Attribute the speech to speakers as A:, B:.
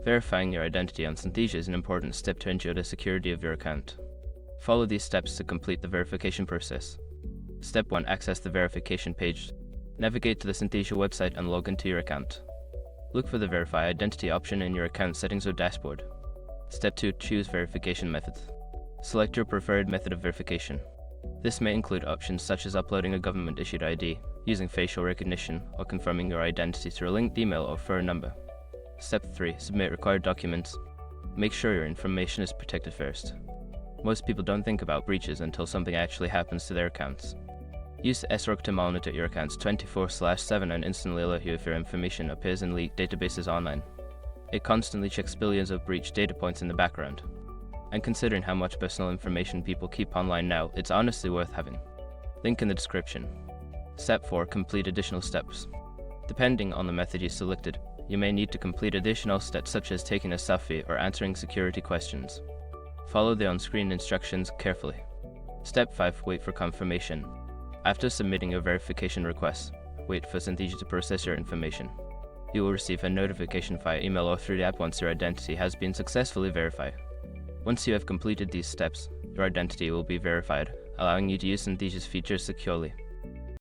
A: Verifying your identity on Synthesia is an important step to ensure the security of your account. Follow these steps to complete the verification process. Step 1. Access the verification page. Navigate to the Synthesia website and log into your account. Look for the Verify Identity option in your account settings or dashboard. Step 2. Choose verification method. Select your preferred method of verification. This may include options such as uploading a government-issued ID, using facial recognition, or confirming your identity through a linked email or phone number. Step 3. Submit required documents. Make sure your information is protected first. Most people don't think about breaches until something actually happens to their accounts. Use SROC to monitor your accounts 24/7 and instantly alert you if your information appears in leaked databases online. It constantly checks billions of breach data points in the background. And considering how much personal information people keep online now, it's honestly worth having. Link in the description. Step 4. Complete additional steps. Depending on the method you selected, you may need to complete additional steps such as taking a selfie or answering security questions. Follow the on-screen instructions carefully. Step 5. Wait for confirmation. After submitting your verification request, wait for Synthesia to process your information. You will receive a notification via email or through the app once your identity has been successfully verified. Once you have completed these steps, your identity will be verified, allowing you to use Synthesia's features securely.